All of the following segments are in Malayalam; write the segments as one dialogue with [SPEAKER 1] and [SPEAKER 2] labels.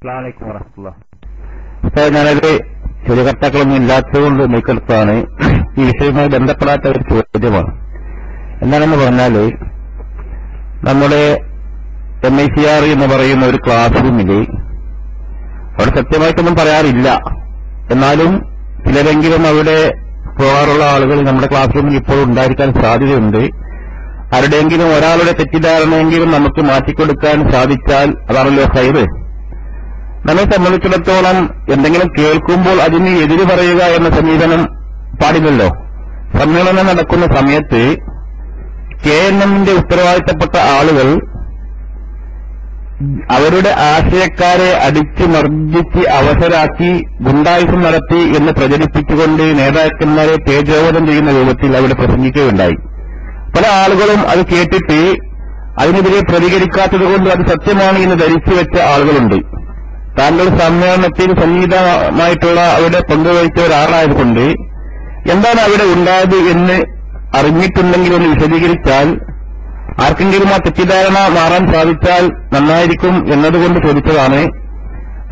[SPEAKER 1] അസ്സലാമു അലൈക്കും വറഹ്മത്തുള്ളാഹി. ഞാനൊരു ചോദ്യകർത്താക്കളൊന്നും ഇല്ലാത്തതുകൊണ്ട് മൈക്കെടുത്തതാണ്. ഈ വിഷയവുമായി ബന്ധപ്പെടാത്ത ഒരു ചോദ്യമാണ്. എന്താണെന്ന് പറഞ്ഞാൽ, നമ്മുടെ MICR എന്ന് പറയുന്ന ഒരു ക്ലാസ് റൂമിൽ അവിടെ സത്യമായിട്ടൊന്നും പറയാറില്ല, എന്നാലും ചിലരെങ്കിലും അവിടെ പോകാറുള്ള ആളുകൾ നമ്മുടെ ക്ലാസ് റൂമിൽ ഇപ്പോൾ ഉണ്ടായിരിക്കാൻ സാധ്യതയുണ്ട്. ആരുടെയെങ്കിലും ഒരാളുടെ തെറ്റിദ്ധാരണയെങ്കിലും നമുക്ക് മാറ്റിക്കൊടുക്കാൻ സാധിച്ചാൽ അതാണല്ലോ ഖൈറ്. നമ്മെ സംബന്ധിച്ചിടത്തോളം എന്തെങ്കിലും കേൾക്കുമ്പോൾ അതിന് എതിര് പറയുക എന്ന സമീപനം പാടില്ലല്ലോ. സമ്മേളനം നടക്കുന്ന സമയത്ത് KNMന്റെ ഉത്തരവാദിത്തപ്പെട്ട ആളുകൾ അവരുടെ ആശയക്കാരെ അടിച്ചു മർദ്ദിച്ച് അവസരാക്കി ഗുണ്ടായുസം നടത്തി എന്ന് പ്രചരിപ്പിച്ചുകൊണ്ട് നേതാക്കന്മാരെ തേജോവധം ചെയ്യുന്ന രൂപത്തിൽ അവിടെ പ്രസംഗിക്കുകയുണ്ടായി. പല ആളുകളും അത് കേട്ടിട്ട് അതിനെതിരെ പ്രതികരിക്കാത്തതുകൊണ്ട് അത് സത്യമാണ് എന്ന് ധരിച്ചു വെച്ച ആളുകളുണ്ട്. താങ്കൾ സമ്മേളനത്തിൽ സന്നിഹിതമായിട്ടുള്ള അവിടെ പങ്കുവഹിച്ച ഒരാളായതുകൊണ്ട് എന്താണ് അവിടെ ഉണ്ടായത് എന്ന് അറിഞ്ഞിട്ടുണ്ടെങ്കിൽ ഒന്ന് വിശദീകരിച്ചാൽ ആർക്കെങ്കിലും ആ തെറ്റിദ്ധാരണ മാറാൻ സാധിച്ചാൽ നന്നായിരിക്കും എന്നതുകൊണ്ട് ചോദിച്ചതാണ്.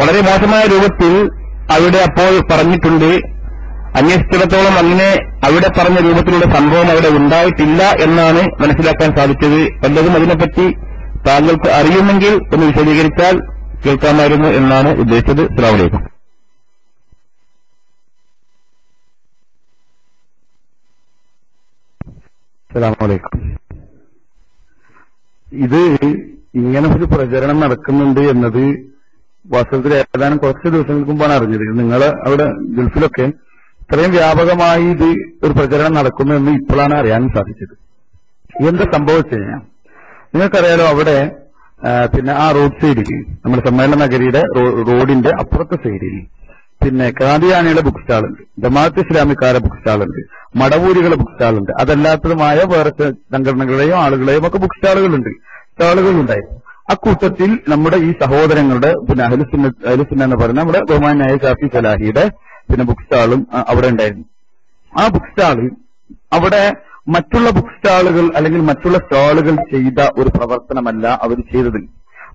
[SPEAKER 1] വളരെ മോശമായ രൂപത്തിൽ അവിടെ അപ്പോൾ പറഞ്ഞിട്ടുണ്ട്. അന്വേഷിച്ചിടത്തോളം അങ്ങനെ അവിടെ പറഞ്ഞ രൂപത്തിലുള്ള സംഭവം അവിടെ ഉണ്ടായിട്ടില്ല എന്നാണ് മനസ്സിലാക്കാൻ സാധിച്ചത്. വല്ലതും അതിനെപ്പറ്റി താങ്കൾക്ക് അറിയുമെങ്കിൽ ഒന്ന് വിശദീകരിച്ചാൽ കേൾക്കാമായിരുന്നു എന്നാണ് ഉദ്ദേശിച്ചത്. അസ്സലാമു അലൈക്കും.
[SPEAKER 2] അസ്സലാമു അലൈക്കും. ഇത് ഇങ്ങനെ ഒരു പ്രചരണം നടക്കുന്നുണ്ട് എന്നത് വാസ്തവത്തിൽ ഏതാനും കുറച്ച് ദിവസങ്ങൾക്ക് മുമ്പാണ് അറിഞ്ഞത്. നിങ്ങൾ അവിടെ ഗൾഫിലൊക്കെ ഇത്രയും വ്യാപകമായി ഇത് ഒരു പ്രചരണം നടക്കുന്നു എന്ന് ഇപ്പോഴാണ് അറിയാൻ സാധിച്ചത്. എന്താ സംഭവിച്ചു കഴിഞ്ഞാൽ നിങ്ങൾക്കറിയാലോ, അവിടെ പിന്നെ ആ റോഡ് സൈഡിൽ നമ്മുടെ സമ്മേളന നഗരിയുടെ റോഡിന്റെ അപ്പുറത്തെ സൈഡിൽ പിന്നെ കാദിയാനിയുടെ ബുക്ക് സ്റ്റാളുണ്ട്, ജമാഅത്ത് ഇസ്ലാമിക്കാരുടെ ബുക്ക് സ്റ്റാളുണ്ട്, മടവൂരികളുടെ ബുക്ക് സ്റ്റാളുണ്ട്. അതല്ലാത്തതുമായ വേറെ സംഘടനകളുടെയും ആളുകളെയും ഒക്കെ ബുക്ക് സ്റ്റാളുകളുണ്ടായിരുന്നു. അക്കൂട്ടത്തിൽ നമ്മുടെ ഈ സഹോദരങ്ങളുടെ പിന്നെ അഹ്ലുസുന്ന എന്ന് പറയുന്ന നമ്മുടെ ബഹുമാനായ ഷാഫി സലാഹിയുടെ പിന്നെ ബുക്ക് സ്റ്റാളും അവിടെ ഉണ്ടായിരുന്നു. ആ ബുക്ക് സ്റ്റാളിൽ അവിടെ മറ്റുള്ള ബുക്ക് സ്റ്റാളുകൾ അല്ലെങ്കിൽ മറ്റുള്ള സ്റ്റാളുകൾ ചെയ്ത ഒരു പ്രവർത്തനമല്ല അവർ ചെയ്തത്.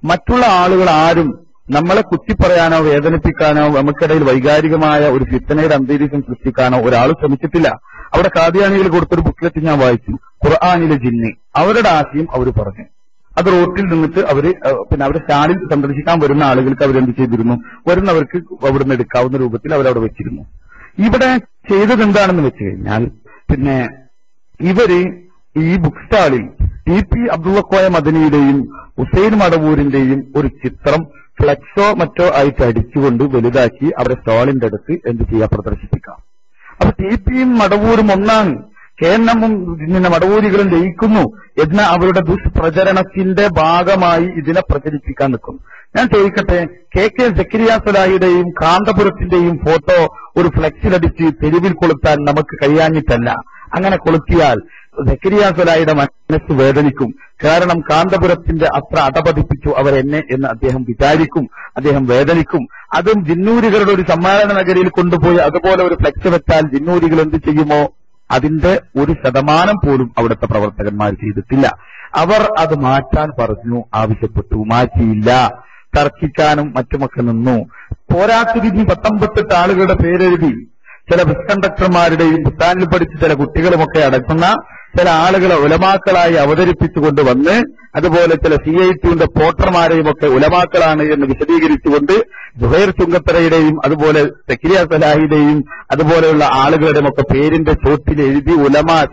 [SPEAKER 2] മറ്റുള്ള ആളുകൾ ആരും നമ്മളെ കുത്തിപ്പറയാനോ വേദനിപ്പിക്കാനോ നമുക്കിടയിൽ വൈകാരികമായ ഒരു ഫിത്തനയുടെ അന്തരീക്ഷം സൃഷ്ടിക്കാനോ ഒരാൾ ശ്രമിച്ചിട്ടില്ല. അവിടെ കാദിയാനികൾ കൊടുത്തൊരു ബുക്ക്ലെറ്റ് ഞാൻ വായിച്ചു, ഖുർആനിലെ ജിന്ന്. അവരുടെ ആശയം അവർ പറഞ്ഞു. അത് റോട്ടിൽ നിന്നിട്ട് അവര് പിന്നെ അവരുടെ സ്റ്റാളിൽ സന്ദർശിക്കാൻ വരുന്ന ആളുകൾക്ക് അവരെന്ത് ചെയ്തിരുന്നു, വരുന്നവർക്ക് അവിടുന്ന് എടുക്കാവുന്ന രൂപത്തിൽ അവരവിടെ വെച്ചിരുന്നു. ഇവിടെ ചെയ്തത് എന്താണെന്ന് വെച്ച് കഴിഞ്ഞാൽ, പിന്നെ ഇവര് ഈ ബുക്ക് സ്റ്റാളിൽ TP അബ്ദുള്ളക്കോയ മദനിയുടെയും ഹുസൈൻ മടവൂരിന്റെയും ഒരു ചിത്രം ഫ്ലെക്സോ മറ്റോ ആയിട്ട് അടിച്ചുകൊണ്ട് വലുതാക്കി അവരുടെ സ്റ്റാളിന്റെ അടുത്ത് എന്ത് ചെയ്യാൻ പ്രദർശിപ്പിക്കാം. അപ്പൊ TPയും മടവൂരും ഒന്നാണ്, KNMും പിന്നെ മടവൂരികളും ലയിക്കുന്നു എന്ന അവരുടെ ദുഷ്പ്രചരണത്തിന്റെ ഭാഗമായി ഇതിനെ പ്രചരിപ്പിക്കാൻ നിൽക്കുന്നു. ഞാൻ ചോദിക്കട്ടെ, KK സക്കരിയ സലാഹിയുടെയും കാന്തപുരത്തിന്റെയും ഫോട്ടോ ഒരു ഫ്ലെക്സിലടിച്ച് തെരുവിൽ കൊളുത്താൻ നമുക്ക് കഴിയാഞ്ഞിട്ടല്ല. അങ്ങനെ കൊളുത്തിയാൽ സക്കരിയ സലാഹിയുടെ മനസ്സ് വേദനിക്കും. കാരണം കാന്തപുരത്തിന്റെ അത്ര അടപതിപ്പിച്ചു അവരെന്നെ എന്ന് അദ്ദേഹം വിചാരിക്കും, അദ്ദേഹം വേദനിക്കും. അതും ജിന്നൂരികളുടെ ഒരു സമ്മേളന നഗരിയിൽ കൊണ്ടുപോയി അതുപോലെ ഒരു ഫ്ലെക്സ് വെച്ചാൽ ജിന്നൂരികൾ എന്ത് ചെയ്യുമോ അതിന്റെ 1% പോലും അവിടുത്തെ പ്രവർത്തകന്മാർ ചെയ്തിട്ടില്ല. അവർ അത് മാറ്റാൻ പറഞ്ഞു, ആവശ്യപ്പെട്ടു, മാറ്റിയില്ല. തർക്കിക്കാനും മറ്റുമൊക്കെ നിന്നു. പോരാത്തതിന് 19 ആളുകളുടെ പേരെഴുതി ചില ബസ് കണ്ടക്ടർമാരുടെയും പുത്താനിൽ പഠിച്ച ചില കുട്ടികളുമൊക്കെ അടക്കുന്ന ചില ആളുകളെ ഉലമാക്കളായി അവതരിപ്പിച്ചുകൊണ്ട് വന്ന് അതുപോലെ ചില CITയുടെ പോട്ടർമാരെയും ഒക്കെ ഉലമാക്കളാണ് എന്ന് വിശദീകരിച്ചുകൊണ്ട് ജുഹൈർ ചുങ്കത്തറയുടെയും അതുപോലെ സക്കരിയ സലാഹിയുടെയും അതുപോലെയുള്ള ആളുകളുടെയും ഒക്കെ പേരിന്റെ ചോട്ടിൽ എഴുതി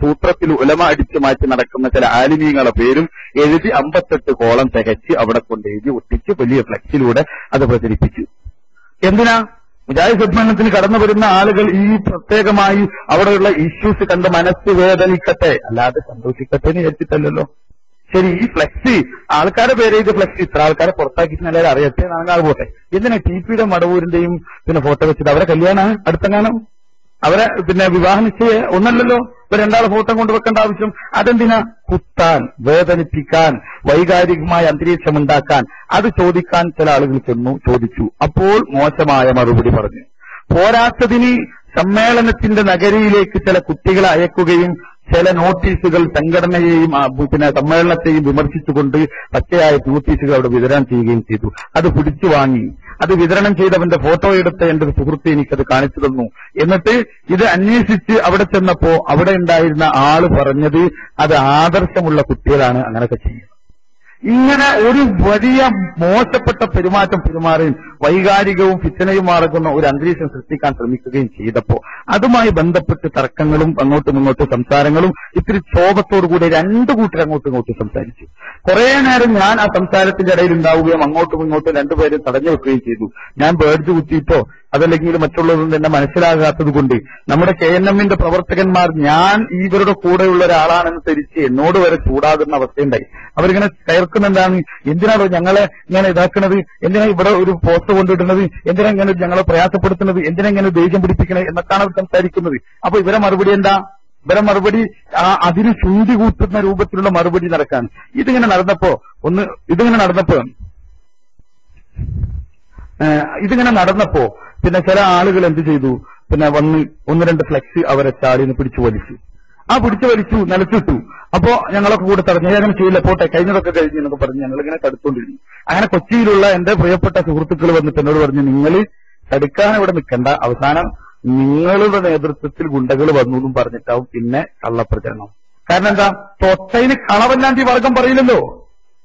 [SPEAKER 2] സൂത്രത്തിൽ ഉലമ അടിച്ചു മാറ്റി നടക്കുന്ന ചില ആലിമീങ്ങളുടെ പേരും എഴുതി 58 കോളം തികച്ച് അവിടെ കൊണ്ട് എഴുതി ഒട്ടിച്ച് വലിയ ഫ്ലെക്സിലൂടെ അത് പ്രചരിപ്പിച്ചു. എന്തിനാ? മുജാഹിദ് സമ്മേളനത്തിന് കടന്നു വരുന്ന ആളുകൾ ഈ പ്രത്യേകമായി അവിടെയുള്ള ഇഷ്യൂസ് കണ്ട് മനസ്സ് വേദനിക്കട്ടെ, അല്ലാതെ സന്തോഷിക്കട്ടെ എന്ന് വിചാരിച്ചിട്ടല്ലോ. ശരി, ഈ ഫ്ലെക്സ് ആൾക്കാരെ പേര് ചെയ്ത് ഫ്ലെക്സ് ഇത്ര ആൾക്കാരെ പുറത്താക്കിയിട്ട് എല്ലാവരും അറിയട്ടെ, നാളെ പോട്ടെ. എന്തിനാ TPയുടെ മടവൂരിന്റെയും പിന്നെ ഫോട്ടോ വെച്ചിട്ട് അവരെ കല്യാണം അടുത്തെങ്ങാനും അവരെ പിന്നെ വിവാഹ നിശ്ചയ ഒന്നല്ലല്ലോ, ഇവർ 2 ഫോട്ടോ കൊണ്ടുവെക്കേണ്ട ആവശ്യം അതെന്തിനാ? കുത്താൻ, വേദനിപ്പിക്കാൻ, വൈകാരികമായ അന്തരീക്ഷം ഉണ്ടാക്കാൻ. അത് ചോദിക്കാൻ ചില ആളുകൾ ചോദിച്ചു. അപ്പോൾ മോശമായ മറുപടി പറഞ്ഞു. പോരാത്തതിന് സമ്മേളനത്തിന്റെ നഗരിയിലേക്ക് ചില കുട്ടികളെ അയക്കുകയും ചില നോട്ടീസുകൾ സംഘടനയെയും പിന്നെ സമ്മേളനത്തെയും വിമർശിച്ചുകൊണ്ട് പച്ചയായ നോട്ടീസുകൾ അവിടെ വിതരണം ചെയ്യുകയും ചെയ്തു. അത് പിടിച്ചു വാങ്ങി. അത് വിതരണം ചെയ്തവന്റെ ഫോട്ടോ എടുത്ത എന്റെ സുഹൃത്ത് എനിക്കത് കാണിച്ചു തന്നു. എന്നിട്ട് ഇത് അന്വേഷിച്ച് അവിടെ ചെന്നപ്പോ അവിടെ ഉണ്ടായിരുന്ന ആള് പറഞ്ഞത് അത് ആദർശമുള്ള കുട്ടികളാണ് അങ്ങനെയൊക്കെ ചെയ്യുന്നത്. ഇങ്ങനെ ഒരു വലിയ മോശപ്പെട്ട പെരുമാറ്റം പെരുമാറുകയും വൈകാരികവും ഫിത്തനയും മാറുന്ന ഒരു അന്തരീക്ഷം സൃഷ്ടിക്കാൻ ശ്രമിക്കുകയും ചെയ്തപ്പോ അതുമായി ബന്ധപ്പെട്ട് തർക്കങ്ങളും അങ്ങോട്ടും ഇങ്ങോട്ടും സംസാരങ്ങളും ഇത്തിരി ക്ഷോഭത്തോടുകൂടി രണ്ടു കൂട്ടർ അങ്ങോട്ടും ഇങ്ങോട്ടും സംസാരിച്ചു. കുറെ നേരം ഞാൻ ആ സംസാരത്തിന്റെ ഇടയിൽ ഉണ്ടാവുകയും അങ്ങോട്ടും ഇങ്ങോട്ടും രണ്ടുപേരും തടഞ്ഞു വെക്കുകയും ചെയ്തു. ഞാൻ ബേഡ്ജ് കുത്തിയിട്ടോ അതല്ലെങ്കിൽ മറ്റുള്ളതൊന്നും തന്നെ മനസ്സിലാകാത്തത് കൊണ്ട് നമ്മുടെ KNM പ്രവർത്തകന്മാർ ഞാൻ ഇവരുടെ കൂടെയുള്ള ഒരാളാണെന്ന് ധരിച്ച് എന്നോട് വരെ ചൂടാകുന്ന അവസ്ഥയുണ്ടായി. അവരിങ്ങനെ കയർക്കുന്നെന്താണ്, എന്തിനാണോ ഞങ്ങളെ ഇങ്ങനെ ഇതാക്കുന്നത്, എന്തിനാ ഇവിടെ ഒരു പോസ്റ്റ് കൊണ്ടിടുന്നത്, എന്തിനാ ഇങ്ങനെ ഞങ്ങളെ പ്രയാസപ്പെടുത്തുന്നത്, എന്തിനാ ഇങ്ങനെ ദേഷ്യം പിടിപ്പിക്കണത് എന്നൊക്കെയാണ് അവർ സംസാരിക്കുന്നത്. അപ്പൊ ഇവരെ മറുപടി എന്താ? ഇവരെ മറുപടി അതിന് ചൂണ്ടി കൂട്ടുന്ന രൂപത്തിലുള്ള മറുപടി നടക്കാൻ. ഇതിങ്ങനെ നടന്നപ്പോ പിന്നെ ചില ആളുകൾ എന്ത് ചെയ്തു, പിന്നെ വന്ന് ഒന്ന് രണ്ട് ഫ്ലെക്സ് അവരെ ചാടിന്ന് പിടിച്ചു വലിച്ചു നിലച്ചിട്ടു. അപ്പോ ഞങ്ങളൊക്കെ കൂടെ തടഞ്ഞു, അങ്ങനെ ചെയ്യില്ല, പോട്ടെ കഴിഞ്ഞതൊക്കെ കഴിഞ്ഞു എന്നൊക്കെ പറഞ്ഞ് ഞങ്ങളിങ്ങനെ തടുത്തോണ്ടിരുന്നു. അങ്ങനെ കൊച്ചിയിലുള്ള എന്റെ പ്രിയപ്പെട്ട സുഹൃത്തുക്കൾ വന്നിട്ട് എന്നോട് പറഞ്ഞു, നിങ്ങൾ തടുക്കാൻ ഇവിടെ നിൽക്കണ്ട, അവസാനം നിങ്ങളുടെ നേതൃത്വത്തിൽ ഗുണ്ടകൾ വന്നു എന്നും പറഞ്ഞിട്ടാവും പിന്നെ കള്ളപ്രചരണം. കാരണം എന്താ, തൊട്ടയിന് കളവല്ലാണ്ട് ഈ വർഗം പറയില്ലല്ലോ.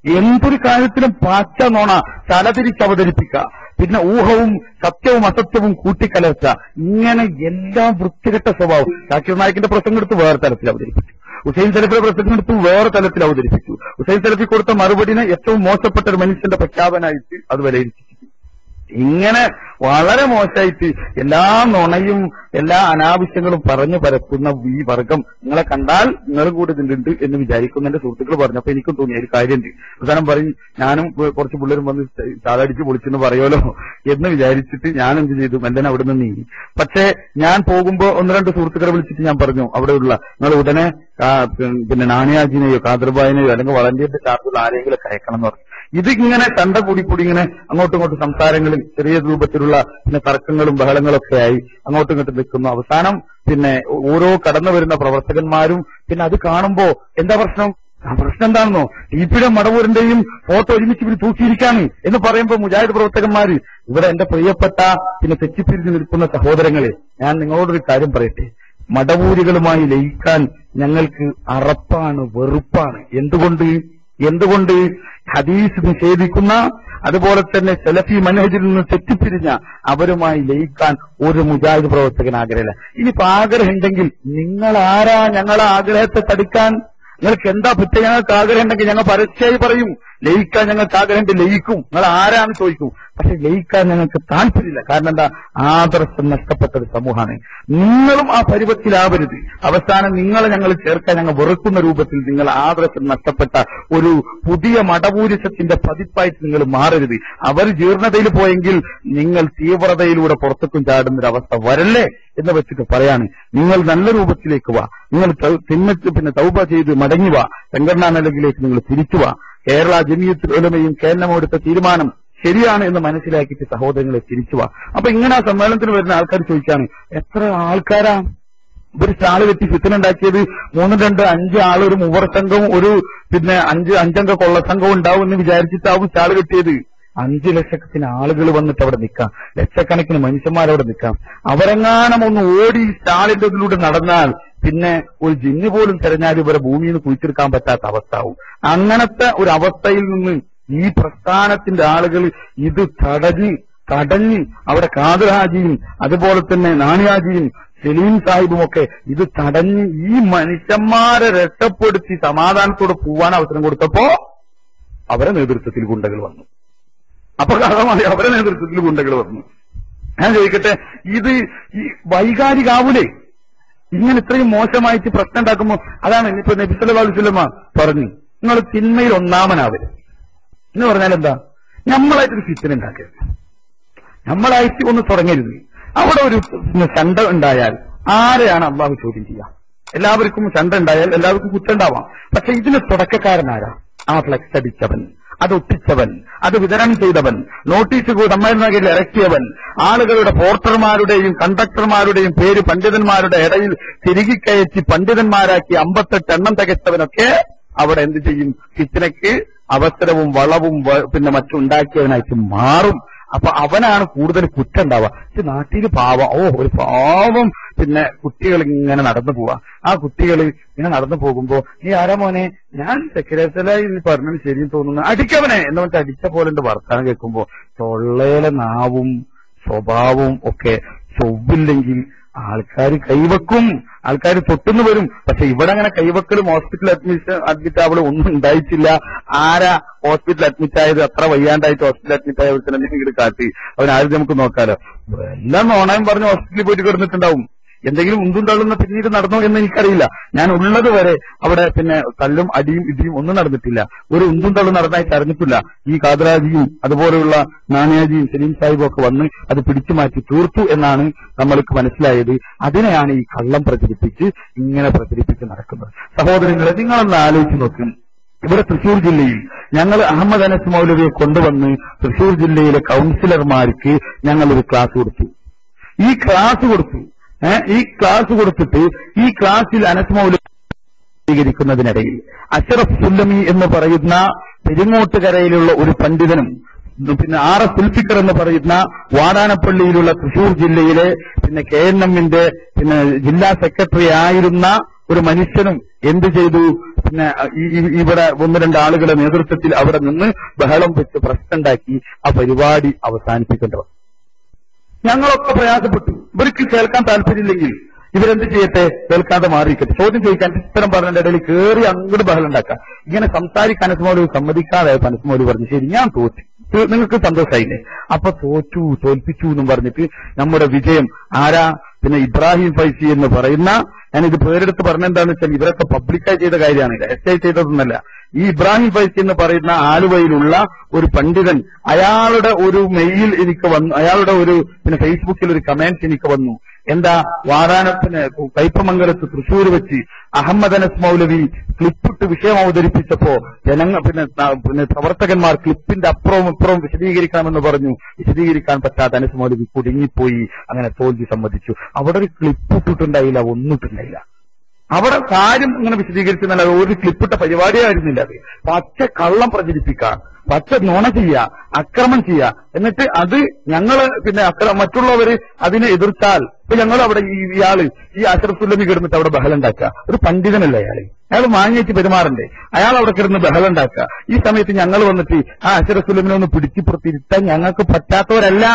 [SPEAKER 2] എന്തൊരു കാര്യത്തിലും പാച്ച നോണ തലതിരിച്ച് അവതരിപ്പിക്കുക, പിന്നെ ഊഹവും സത്യവും അസത്യവും കൂട്ടിക്കലർച്ച, ഇങ്ങനെ എല്ലാം വൃത്തികെട്ട സ്വഭാവം. ഷാക്കിർ നായിക്കിന്റെ പ്രസംഗം എടുത്ത് വേറെ തലത്തിൽ അവതരിപ്പിച്ചു, ഹുസൈൻ സലഫിയുടെ പ്രസംഗം എടുത്ത് വേറെ തലത്തിൽ അവതരിപ്പിച്ചു. ഹുസൈൻ സലഫി കൊടുത്ത മറുപടിനെ ഏറ്റവും മോശപ്പെട്ട ഒരു മനുഷ്യന്റെ പ്രഖ്യാപനമായിട്ട് അത് വിലയിരുത്തി. ഇങ്ങനെ വളരെ മോശമായിട്ട് എല്ലാ നുണയും എല്ലാ അനാവശ്യങ്ങളും പറഞ്ഞു പരത്തുന്ന ഈ വർഗം നിങ്ങളെ കണ്ടാൽ നിങ്ങളും കൂടെ ഇതിലുണ്ട് എന്ന് വിചാരിക്കുന്ന എന്റെ സുഹൃത്തുക്കൾ പറഞ്ഞപ്പോ എനിക്കും തോന്നിയ ഒരു കാര്യമുണ്ട്. അവസാനം പറയും ഞാനും കുറച്ച് പിള്ളേരും വന്ന് ചാതടിച്ച് പൊളിച്ചെന്ന് പറയുമല്ലോ എന്ന് വിചാരിച്ചിട്ട് ഞാൻ എന്ത് ചെയ്തു, മെല്ലനെ അവിടെ നിന്ന് നീങ്ങി. പക്ഷേ ഞാൻ പോകുമ്പോ ഒന്ന് രണ്ട് സുഹൃത്തുക്കളെ വിളിച്ചിട്ട് ഞാൻ പറഞ്ഞു, അവിടെയുള്ള നിങ്ങൾ ഉടനെ പിന്നെ നാണിയാജിനെയോ കാദർബായിനെയോ അല്ലെങ്കിൽ വളണ്ടിയറിന്റെ ചാർജുള്ള ആരെങ്കിലും അയക്കണം എന്ന് പറഞ്ഞു. ഇതിങ്ങനെ കണ്ട കൂടി ഇങ്ങനെ അങ്ങോട്ടും ഇങ്ങോട്ടും സംസാരങ്ങളിൽ ചെറിയ രൂപത്തിലുള്ള പിന്നെ തർക്കങ്ങളും ബഹളങ്ങളൊക്കെ ആയി അങ്ങോട്ടും ഇങ്ങോട്ടും നിൽക്കുന്നു. അവസാനം പിന്നെ ഓരോ കടന്നു വരുന്ന പ്രവർത്തകന്മാരും പിന്നെ അത് കാണുമ്പോ എന്താ പ്രശ്നം എന്താണെന്നോ, ടിപിയുടെ മടവൂരിന്റെയും ഫോട്ടോ ഒരുമിച്ച് ഇവർ തൂക്കിയിരിക്കാണ് എന്ന് പറയുമ്പോൾ മുജാഹിദ് പ്രവർത്തകന്മാര് ഇവിടെ എന്റെ പ്രിയപ്പെട്ട പിന്നെ തെറ്റിപ്പിരിഞ്ഞു നിൽക്കുന്ന സഹോദരങ്ങളെ, ഞാൻ നിങ്ങളോടൊരു കാര്യം പറയട്ടെ. മടവൂരികളുമായി ലയിക്കാൻ ഞങ്ങൾക്ക് അറപ്പാണ്, വെറുപ്പാണ്. എന്തുകൊണ്ട് ഹദീസ് നിഷേധിക്കുന്ന അതുപോലെ തന്നെ സലഫി മനഹജിൽ നിന്ന് തെറ്റിപ്പിരിഞ്ഞ അവരുമായി ലയിക്കാൻ ഒരു മുജാഹിദ് പ്രവർത്തകൻ ആഗ്രഹമില്ല. ഇനിയിപ്പോ ആഗ്രഹമുണ്ടെങ്കിൽ നിങ്ങൾ ആരാ ഞങ്ങളെ ആഗ്രഹത്തെ തടുക്കാൻ? നിങ്ങൾക്ക് എന്താ പറ്റ? ഞങ്ങൾക്ക് ആഗ്രഹം ഉണ്ടെങ്കിൽ ഞങ്ങൾ പരസ്യമായി പറയും, ലയിക്കാൻ ഞങ്ങൾക്ക് ആഗ്രഹമുണ്ട്, ലയിക്കും. നിങ്ങൾ ആരാന്ന് ചോദിക്കും. പക്ഷെ ലയിക്കാൻ ഞങ്ങൾക്ക് താല്പര്യമില്ല. കാരണം എന്താ, ആദർശം നഷ്ടപ്പെട്ട ഒരു സമൂഹമാണ്. നിങ്ങളും ആ പരുവത്തിലാവരുത്. അവസാനം നിങ്ങളെ ഞങ്ങൾ ചേർക്കാൻ ഞങ്ങൾ വെറുക്കുന്ന രൂപത്തിൽ നിങ്ങൾ ആദർശം നഷ്ടപ്പെട്ട ഒരു പുതിയ മടവൂരിസത്തിന്റെ പതിപ്പായിട്ട് നിങ്ങൾ മാറരുത്. അവർ ജീർണതയിൽ പോയെങ്കിൽ നിങ്ങൾ തീവ്രതയിലൂടെ പുറത്തേക്കും ചാടുന്നൊരവസ്ഥ വരല്ലേ എന്ന് വെച്ചിട്ട് പറയാണ്. നിങ്ങൾ നല്ല രൂപത്തിലേക്ക് വാ, നിങ്ങൾ പിന്നെ തൗബ ചെയ്ത് മടങ്ങി വാ, സംഘടനാ നിലയിലേക്ക് നിങ്ങൾ തിരിച്ചു വാ. കേരള ജമിയത്തുൽ ഉലമയും KNM എടുത്ത തീരുമാനം ശരിയാണ് എന്ന് മനസ്സിലാക്കിയിട്ട് സഹോദരങ്ങളെ തിരിച്ചുവാ. അപ്പൊ ഇങ്ങനെ ആ സമ്മേളനത്തിന് വരുന്ന ആൾക്കാർ ചോദിച്ചാണ്, എത്ര ആൾക്കാരാ ഒരു സ്റ്റാള് കെട്ടി ഫിത്തനുണ്ടാക്കിയത്? 3, 2, 5 ആള്, ഒരു മൂവർ സംഘവും ഒരു പിന്നെ 5 അംഗ കൊള്ള സംഘവും ഉണ്ടാവും എന്ന് വിചാരിച്ചിട്ടാവും സ്റ്റാള് കെട്ടിയത്. 5 ലക്ഷത്തിന് ആളുകൾ വന്നിട്ട് അവിടെ നിൽക്കാം, ലക്ഷക്കണക്കിന് മനുഷ്യന്മാരവിടെ നിൽക്കാം. അവരെങ്ങാനും ഒന്ന് ഓടി സ്റ്റാളിന്റെ ഇതിലൂടെ നടന്നാൽ പിന്നെ ഒരു ജിന്ന് പോലും തെരഞ്ഞാൽ ഇവരെ ഭൂമിയിൽ നിന്ന് കുഴിച്ചെടുക്കാൻ പറ്റാത്ത അവസ്ഥ ആവും. അങ്ങനത്തെ ഒരു അവസ്ഥയിൽ നിന്ന് ഈ പ്രസ്ഥാനത്തിന്റെ ആളുകൾ ഇത് തടഞ്ഞ് അവിടെ ഖാദിർ ഹാജിയും അതുപോലെ തന്നെ നാണിയാജിയും സലീം സാഹിബും ഒക്കെ ഇത് തടഞ്ഞ് ഈ മനുഷ്യന്മാരെ രക്ഷപ്പെടുത്തി സമാധാനത്തോടെ പോവാൻ അവസരം കൊടുത്തപ്പോ അവരെ നേതൃത്വത്തിൽ ഗുണ്ടകൾ വന്നു. അപകടമായി അവരെ നേതൃത്വത്തിൽ ഗുണ്ടകൾ വന്നു. ഞാൻ ചോദിക്കട്ടെ, ഇത് ഈ വൈകാരികാവൂലേ? ഇങ്ങനെ ഇത്രയും മോശമായിട്ട് പ്രശ്നം ഉണ്ടാക്കുമ്പോ അതാണ് ഇനിയിപ്പോ നബി സല്ലല്ലാഹു അലൈഹി വസല്ലം പറഞ്ഞു, നിങ്ങൾ തിന്മയിൽ ഒന്നാമനാവരുത് എന്ന് പറഞ്ഞാൽ എന്താ? നമ്മളായിട്ടൊരു ഫിത്ന ഉണ്ടാക്കരുത്, നമ്മളായിട്ട് ഒന്ന് തുടങ്ങരുത്. അവിടെ ഒരു ചണ്ട ഉണ്ടായാൽ ആരെയാണ് അള്ളാഹു ചോദ്യം ചെയ്യുക? എല്ലാവർക്കും ചണ്ട ഉണ്ടായാൽ എല്ലാവർക്കും കുറ്റുണ്ടാവാം. പക്ഷെ ഇതിന് തുടക്കക്കാരനാരാ? ആ ഫ്ലെക്സ് അടിച്ചവൻ, അത് ഒട്ടിച്ചവൻ, അത് വിതരണം ചെയ്തവൻ, നോട്ടീസ് സമ്മേളനത്തിൽ ഇറക്കിയവൻ, ആളുകളുടെ പോർട്ടർമാരുടെയും കണ്ടക്ടർമാരുടെയും പേര് പണ്ഡിതന്മാരുടെ ഇടയിൽ തിരികെ കയറ്റി പണ്ഡിതന്മാരാക്കി 58 എണ്ണം തികച്ചവനൊക്കെ അവിടെ എന്ത് ചെയ്യും? ഫിത്നയ്ക്ക് അവസരവും വളവും പിന്നെ മറ്റുണ്ടാക്കിയവനായിട്ട് മാറും. അപ്പൊ അവനാണ് കൂടുതൽ കുറ്റം ഉണ്ടാവുക. പക്ഷെ നാട്ടിൽ പാവം, ഒരു പാവം പിന്നെ കുട്ടികൾ ഇങ്ങനെ നടന്നു പോവാ. ആ കുട്ടികൾ ഇങ്ങനെ നടന്നു പോകുമ്പോ നീ ആരാ മോനെ, ഞാൻ സെക്രട്ടറിയായി പറഞ്ഞത് ശരിയെന്ന് തോന്നുന്നു, അടിക്കവനെ എന്ന് പറഞ്ഞിട്ട് അടിച്ച പോലെ വർത്താനം കേൾക്കുമ്പോ തൊള്ളയിലെ നാവും സ്വഭാവവും ഒക്കെ ചൊവ്വില്ലെങ്കിൽ ആൾക്കാർ കൈവെക്കും, ആൾക്കാർ തൊട്ടുന്നു വരും. പക്ഷെ ഇവിടെ അങ്ങനെ കൈവെക്കലും ഹോസ്പിറ്റൽ അഡ്മിറ്റ് ആവലും ഒന്നും ഉണ്ടായിട്ടില്ല. ആരാ ഹോസ്പിറ്റൽ അഡ്മിറ്റ് ആയത്? അത്ര വയ്യാണ്ടായിട്ട് ഹോസ്പിറ്റൽ അഡ്മിറ്റ് ആയ ഒരുത്തനെ ഇങ്ങോട്ട് കാട്ടി അവനാരും നമുക്ക് നോക്കാലോ. എല്ലാം നോണയം പറഞ്ഞ് ഹോസ്പിറ്റലിൽ പോയിട്ട് കിടന്നിട്ടുണ്ടാവും. എന്തെങ്കിലും ഉന്തും തള്ളുന്ന പിന്നീട് നടന്നോ എന്ന് എനിക്കറിയില്ല. ഞാൻ ഉള്ളത് വരെ അവിടെ പിന്നെ തല്ലും അടിയും ഇടിയും ഒന്നും നടന്നിട്ടില്ല. ഒരു ഉന്തും തള്ളും നടന്നായിട്ട് അറിഞ്ഞിട്ടില്ല. ഈ കാദറാജിയും അതുപോലെയുള്ള നാണിയാജിയും സലീം സാഹിബും ഒക്കെ വന്ന് അത് പിടിച്ചു മാറ്റി തീർത്തു എന്നാണ് നമ്മൾക്ക് മനസ്സിലായത്. അതിനെയാണ് ഈ കള്ളം പ്രചരിപ്പിച്ച് ഇങ്ങനെ പ്രചരിപ്പിച്ച് നടക്കുന്നത്. സഹോദരങ്ങളെ, നിങ്ങളൊന്ന് ആലോചിച്ച് നോക്കും. ഇവിടെ തൃശൂർ ജില്ലയിൽ ഞങ്ങൾ അഹമ്മദ് അനസ് മൗലവിയെ കൊണ്ടുവന്ന് തൃശൂർ ജില്ലയിലെ കൌൺസിലർമാർക്ക് ഞങ്ങളൊരു ക്ലാസ് കൊടുത്തു. ഈ ക്ലാസ് കൊടുത്തിട്ട് ഈ ക്ലാസ്സിൽ അനസ് മൗലവി സ്വീകരിക്കുന്നതിനിടയിൽ അഷ്റഫ് സുല്ലമി എന്ന് പറയുന്ന പെരിങ്ങോട്ടുകരയിലുള്ള ഒരു പണ്ഡിതനും പിന്നെ RS സുൽഫിക്കർ എന്ന് പറയുന്ന വാടാനപ്പള്ളിയിലുള്ള തൃശൂർ ജില്ലയിലെ പിന്നെ KNM-ന്റെ പിന്നെ ജില്ലാ സെക്രട്ടറി ആയിരുന്ന ഒരു മനുഷ്യനും എന്ത് ചെയ്തു? പിന്നെ ഇവിടെ 1-2 ആളുകളുടെ നേതൃത്വത്തിൽ അവിടെ നിന്ന് ബഹളം വെച്ച് പ്രശ്നമുണ്ടാക്കി ആ പരിപാടി അവസാനിപ്പിക്കേണ്ടവർ. ഞങ്ങളൊക്കെ പ്രയാസപ്പെട്ടു. ഇവർക്ക് കേൾക്കാൻ താല്പര്യമില്ലെങ്കിൽ ഇവരെന്ത് ചെയ്യട്ടെ? കേൾക്കാതെ മാറിയിരിക്കട്ടെ. ചോദ്യം ചോദിക്കാൻ ഇത്തരം പറഞ്ഞതിന്റെ ഇടയിൽ കയറി അങ്ങോട്ട് ബഹളം ഉണ്ടാക്കാം. ഇങ്ങനെ സംസാരിക്കാൻ അനസ്മോലി സമ്മതിക്കാതെ അനസ്മോലി പറഞ്ഞു, ശരി ഞാൻ തോറ്റു, നിങ്ങൾക്ക് സന്തോഷമായില്ലേ? അപ്പൊ തോൽപ്പിച്ചു എന്നും പറഞ്ഞിട്ട് നമ്മുടെ വിജയം ആരാ? പിന്നെ ഇബ്രാഹിം ഫൈസി എന്ന് പറയുന്ന, ഞാനിത് പേരെടുത്ത് പറഞ്ഞെന്താണെന്ന് വെച്ചാൽ ഇവരൊക്കെ പബ്ലിക്കായി ചെയ്ത കാര്യമാണ്, രഹസ്യമായി ചെയ്തതൊന്നല്ല. ഈ ഇബ്രാഹിം ഫൈസി എന്ന് പറയുന്ന ആലുവയിലുള്ള ഒരു പണ്ഡിതൻ, അയാളുടെ ഒരു മെയിൽ എനിക്ക് വന്നു, അയാളുടെ ഒരു പിന്നെ ഫേസ്ബുക്കിൽ ഒരു കമന്റ് എനിക്ക് വന്നു. എന്താ? വാരാണത്തിന് കയ്പമംഗലത്ത് തൃശൂർ വെച്ച് അഹമ്മദ് അനസ് മൗലവി ക്ലിപ്പിട്ട് വിഷയം അവതരിപ്പിച്ചപ്പോ പിന്നെ പ്രവർത്തകന്മാർ ക്ലിപ്പിന്റെ അപ്പുറവും ഇപ്പുറവും വിശദീകരിക്കണമെന്ന് പറഞ്ഞു. വിശദീകരിക്കാൻ പറ്റാത്ത അനസ് മൗലവി കുടുങ്ങിപ്പോയി, അങ്ങനെ തോൽവി സമ്മതിച്ചു. അവിടെ ഒരു ക്ലിപ്പ് ഇട്ടിട്ടുണ്ടായില്ല, ഒന്നിട്ടുണ്ടായില്ല. അവിടെ കാര്യം ഇങ്ങനെ വിശദീകരിച്ചെന്നല്ല, ഒരു ക്ലിപ്പിട്ട പരിപാടിയായിരുന്നില്ല. അത് പച്ച കള്ളം പ്രചരിപ്പിക്കുക, പച്ച നുണ ചെയ്യുക, അക്രമം ചെയ്യുക. എന്നിട്ട് അത് ഞങ്ങള് പിന്നെ മറ്റുള്ളവര് അതിനെ എതിർത്താൽ ഇപ്പൊ ഞങ്ങൾ അവിടെ ഈ അഷ്റഫ് സുല്ലമി കിടന്നിട്ട് അവിടെ ബഹളം ഉണ്ടാക്കുക. ഒരു പണ്ഡിതനല്ല അയാൾ മാങ്ങിയേറ്റ് പെരുമാറണ്ടേ? അയാൾ അവിടെ കിടന്ന് ബഹളം ഉണ്ടാക്കുക. ഈ സമയത്ത് ഞങ്ങൾ വന്നിട്ട് ആ അഷ്റഫ് സുല്ലമിനെ ഒന്ന് പിടിച്ചിപ്പുറത്തിരുത്താൻ ഞങ്ങൾക്ക് പറ്റാത്തവരല്ല.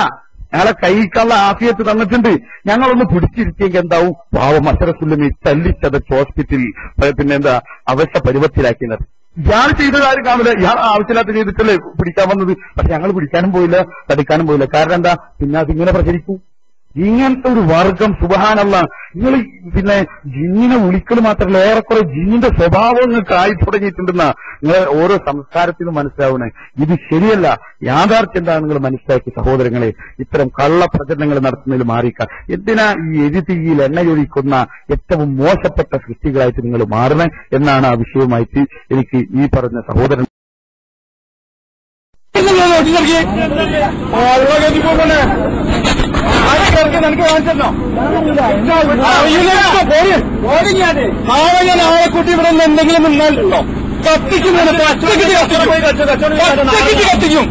[SPEAKER 2] ഞങ്ങളെ കൈക്കുള്ള ആഫിയത്ത് തന്നിട്ടുണ്ട്. ഞങ്ങളൊന്ന് പിടിച്ചിരുത്തിയെങ്കിൽ എന്താവും? പാവം അഷ്റഫ് സുല്ലമി തല്ലിച്ചതച്ച് ഹോസ്പിറ്റലിൽ പിന്നെന്താ അവസ്ഥ പരുവത്തിലാക്കിയത്. ഇയാൾ ചെയ്ത കാര്യം കാണില്ല, ഇയാൾ ആവശ്യമില്ലാത്ത ചെയ്തിട്ടല്ലേ പിടിക്കാൻ വന്നത്. പക്ഷെ ഞങ്ങൾ പിടിക്കാനും പോയില്ല, തടുക്കാനും പോയില്ല. കാരണം എന്താ? പിന്നെ അതിങ്ങനെ പ്രചരിക്കും. ഇങ്ങനത്തെ ഒരു വർഗം സുബ്ഹാനല്ലാഹ്. നിങ്ങൾ പിന്നെ ജിന്നിനെ വിളിക്കൽ മാത്രമല്ല, ഏറെക്കുറെ ജിന്നിന്റെ സ്വഭാവം നിങ്ങൾക്ക് ആയി തുടങ്ങിയിട്ടുണ്ടെന്നാ നിങ്ങൾ ഓരോ സംസ്കാരത്തിനും മനസ്സിലാവണേ. ഇത് ശരിയല്ല. യാഥാർത്ഥ്യം എന്താ നിങ്ങൾ മനസ്സിലാക്കി സഹോദരങ്ങളെ. ഇത്തരം കള്ളപ്രചരണങ്ങൾ നടത്തുന്നതിൽ മാറിക്ക. എന്തിനാ ഈ എരിതീയിൽ എണ്ണയൊഴിക്കുന്ന ഏറ്റവും മോശപ്പെട്ട സൃഷ്ടികളായിട്ട് നിങ്ങൾ മാറണേ എന്നാണ് ആ വിഷയവുമായിട്ട് എനിക്ക് ഈ പറഞ്ഞ സഹോദരൻ
[SPEAKER 3] നാളെ കുട്ടി ഇവിടെ നിന്ന് എന്തെങ്കിലും നിന്നാലുണ്ടോ? കത്തിക്കും, കത്തിക്കും.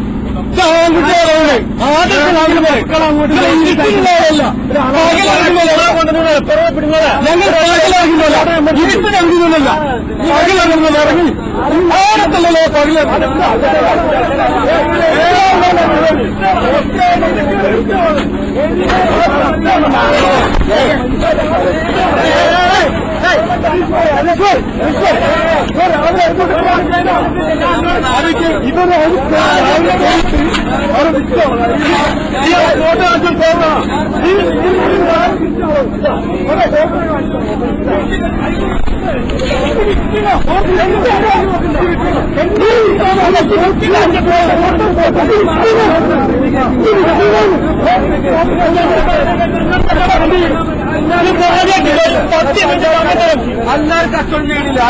[SPEAKER 3] അല്ലാതെ കച്ചവടം ചെയ്യണില്ല.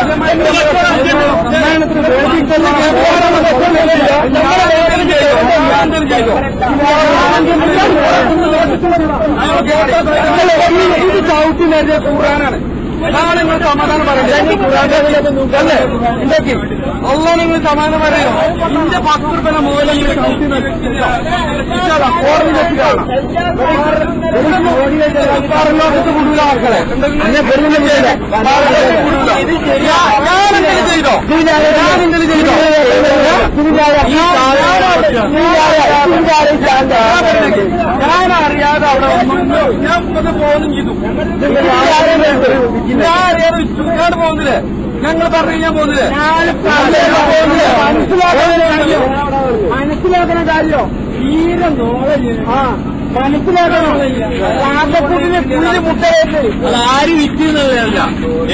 [SPEAKER 3] ചവിട്ടിനെതിരെ കൂടാനാണ് നാളെ നിങ്ങൾ സമാധാനം പറയല്ലേ എന്തൊക്കെ അല്ല നിങ്ങൾ സമാധാനം പറയോ ഇന്റെ 10 രൂപ മൂലം കോടതി വെച്ച് കാണാം കൂടുതൽ ആൾക്കാരെ ഞാനെന്തെങ്കിലും ചെയ്തോ ഞാനറിയാതെ അവിടെ ഞാൻ പോകുന്നു ചെയ്തു ഞാൻ പോകുന്നില്ലേ ഞങ്ങൾ പറഞ്ഞു ഞാൻ പോകുന്നില്ലേ മനസ്സിലാക്കണ കാര്യോ തീരെ മനസ്സിലാക്കണം ലാഭക്കൂട്ടിന് പുല്ല് മുട്ടയേറ്റ് അത് ആര് വിറ്റിയെന്നുള്ളതല്ല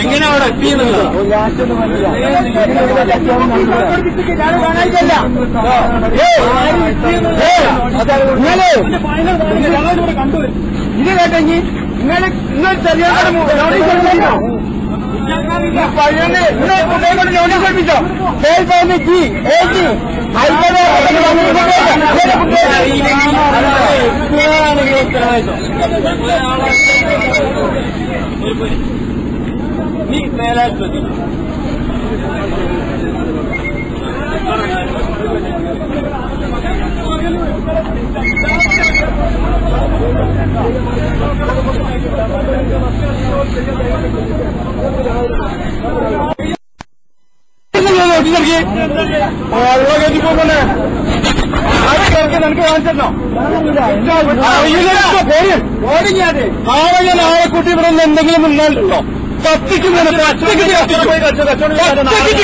[SPEAKER 3] എങ്ങനെ അവിടെ എത്തിയെന്നുള്ളത് കണ്ടു ഇത് കേട്ടെങ്കിൽ നിങ്ങൾ ചെറിയ പയ്യനെ നോട്ടീസ് പഠിപ്പിച്ചോ നീ മേലാൽ നിനക്ക് കാണിച്ചോ നാളെ കുട്ടി ഇവിടെ നിന്ന് എന്തെങ്കിലും നിന്നാലുണ്ടോ കത്തിക്കും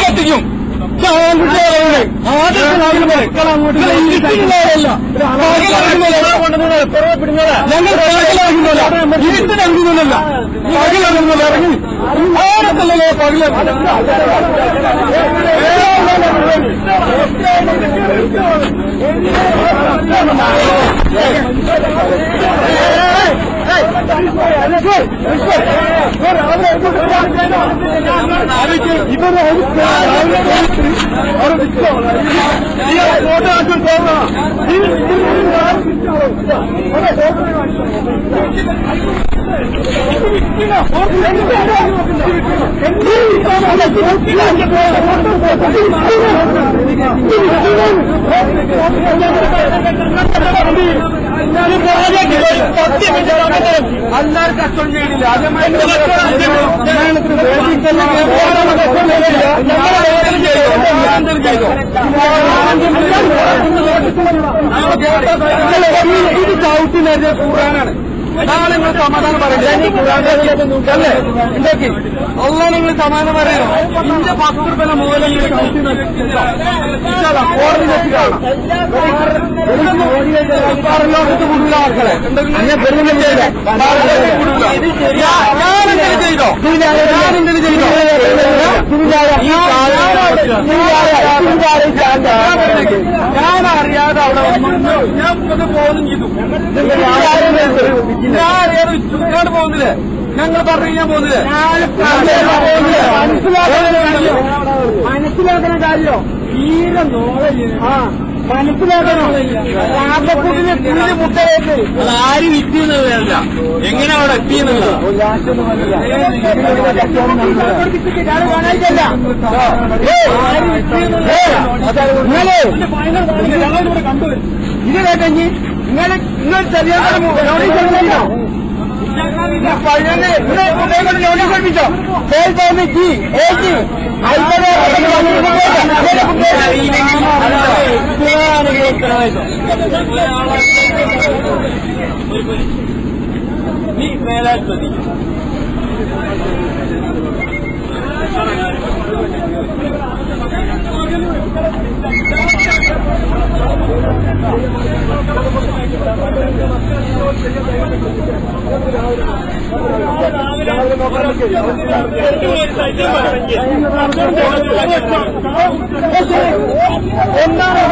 [SPEAKER 3] കത്തിക്കും എല്ലാവരും കച്ചവടം ചെയ്യണില്ല ഇത് ചവിട്ടിനെതിരെ കൂടാനാണ് നാളെ നിങ്ങൾ സമാധാനം പറയല്ലേ എന്തൊക്കെ അല്ല നിങ്ങൾ സമാധാനം പറയോ ഇന്റെ 10 രൂപ മൂലം കോടതി വെച്ച് കാണാം കൂടുതൽ ആൾക്കാരെ ഞാനെന്തെങ്കിലും ചെയ്തോ ഞാനറിയാതെ അവിടെ ഞാൻ പോകുന്നു ചെയ്തു ഞാൻ പോകുന്നില്ലേ ഞങ്ങൾ പറഞ്ഞു ഞാൻ പോകുന്നില്ലേ മനസ്സിലാക്കണ കാര്യോ തീരെ മനസ്സിലാക്കണം ലാഭക്കൂട്ടിന് പുല്ല് മുട്ടയേറ്റ് അത് ആര് വിറ്റിയെന്നുള്ളതല്ല എങ്ങനെ അവിടെ എത്തിയെന്നുള്ളത് കണ്ടു ഇത് കേട്ടെങ്കിൽ നിങ്ങൾ ചെറിയ പയ്യനെ നോട്ടീസ് പഠിപ്പിച്ചോ നീ മേലാൽ എന്താണ്